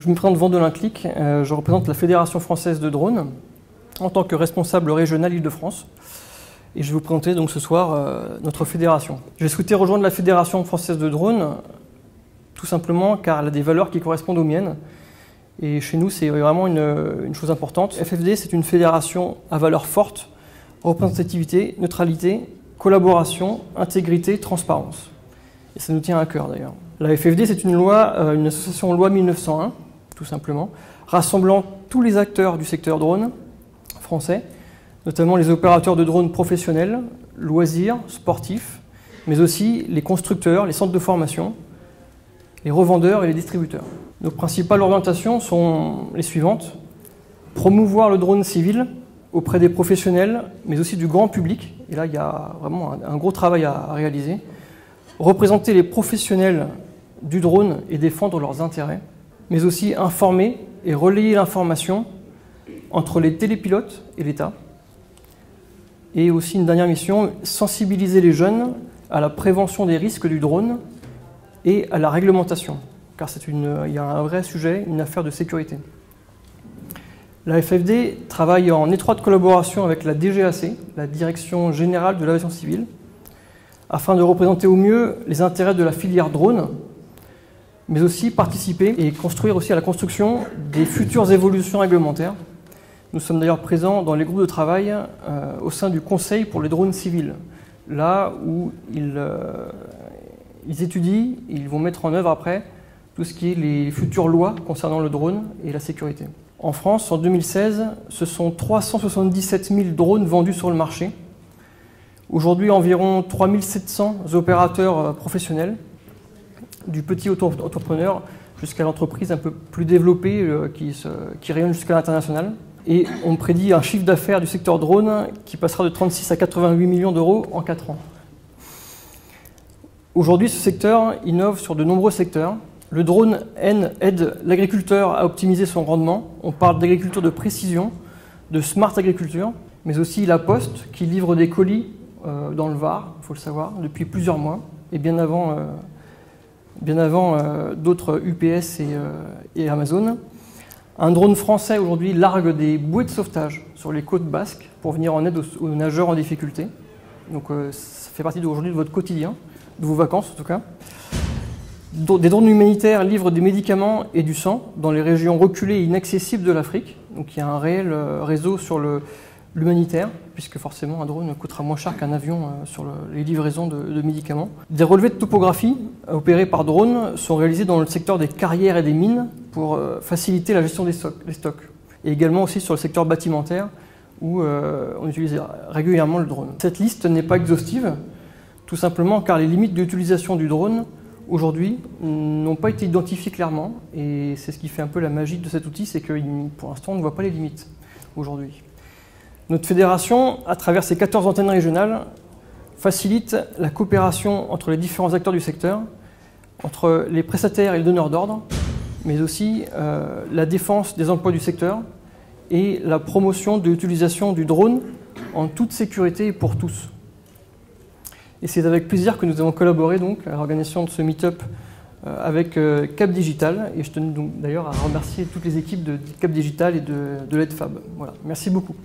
Je me présente Vandelin Clic, je représente la Fédération française de drones en tant que responsable régional Île-de-France. Et je vais vous présenter donc ce soir notre fédération. J'ai souhaité rejoindre la Fédération française de drones tout simplement car elle a des valeurs qui correspondent aux miennes. Et chez nous, c'est vraiment une chose importante. FFD, c'est une fédération à valeurs fortes, représentativité, neutralité, collaboration, intégrité, transparence. Et ça nous tient à cœur d'ailleurs. La FFD, c'est une association loi 1901, tout simplement, rassemblant tous les acteurs du secteur drone français, notamment les opérateurs de drones professionnels, loisirs, sportifs, mais aussi les constructeurs, les centres de formation, les revendeurs et les distributeurs. Nos principales orientations sont les suivantes. Promouvoir le drone civil auprès des professionnels, mais aussi du grand public. Et là, il y a vraiment un gros travail à réaliser. Représenter les professionnels du drone et défendre leurs intérêts, mais aussi informer et relayer l'information entre les télépilotes et l'État. Et aussi une dernière mission, sensibiliser les jeunes à la prévention des risques du drone et à la réglementation, car il y a un vrai sujet, une affaire de sécurité. La FFD travaille en étroite collaboration avec la DGAC, la Direction Générale de l'Aviation Civile, afin de représenter au mieux les intérêts de la filière drone, mais aussi participer et construire aussi à la construction des futures évolutions réglementaires. Nous sommes d'ailleurs présents dans les groupes de travail au sein du Conseil pour les drones civils, là où ils étudient et ils vont mettre en œuvre après tout ce qui est les futures lois concernant le drone et la sécurité. En France, en 2016, ce sont 377 000 drones vendus sur le marché. Aujourd'hui, environ 3700 opérateurs professionnels, du petit entrepreneur jusqu'à l'entreprise un peu plus développée qui rayonne jusqu'à l'international. Et on prédit un chiffre d'affaires du secteur drone qui passera de 36 à 88 millions d'euros en 4 ans. Aujourd'hui, ce secteur innove sur de nombreux secteurs. Le drone aide l'agriculteur à optimiser son rendement. On parle d'agriculture de précision, de smart agriculture, mais aussi la Poste qui livre des colis dans le Var, il faut le savoir, depuis plusieurs mois, et bien avant d'autres UPS et Amazon. Un drone français aujourd'hui largue des bouées de sauvetage sur les côtes basques pour venir en aide aux nageurs en difficulté. Donc ça fait partie aujourd'hui de votre quotidien, de vos vacances en tout cas. Des drones humanitaires livrent des médicaments et du sang dans les régions reculées et inaccessibles de l'Afrique. Donc il y a un réel réseau sur l'humanitaire, puisque forcément un drone coûtera moins cher qu'un avion sur les livraisons de médicaments. Des relevés de topographie opérés par drone sont réalisés dans le secteur des carrières et des mines pour faciliter la gestion des stocks. Et également aussi sur le secteur bâtimentaire où on utilise régulièrement le drone. Cette liste n'est pas exhaustive, tout simplement car les limites d'utilisation du drone aujourd'hui n'ont pas été identifiées clairement. Et c'est ce qui fait un peu la magie de cet outil, c'est que pour l'instant on ne voit pas les limites aujourd'hui. Notre fédération, à travers ses 14 antennes régionales, facilite la coopération entre les différents acteurs du secteur, entre les prestataires et les donneurs d'ordre, mais aussi la défense des emplois du secteur et la promotion de l'utilisation du drone en toute sécurité et pour tous. Et c'est avec plaisir que nous avons collaboré donc à l'organisation de ce meet-up avec Cap Digital, et je tenais donc d'ailleurs à remercier toutes les équipes de Cap Digital et de l'EDFab. Voilà. Merci beaucoup.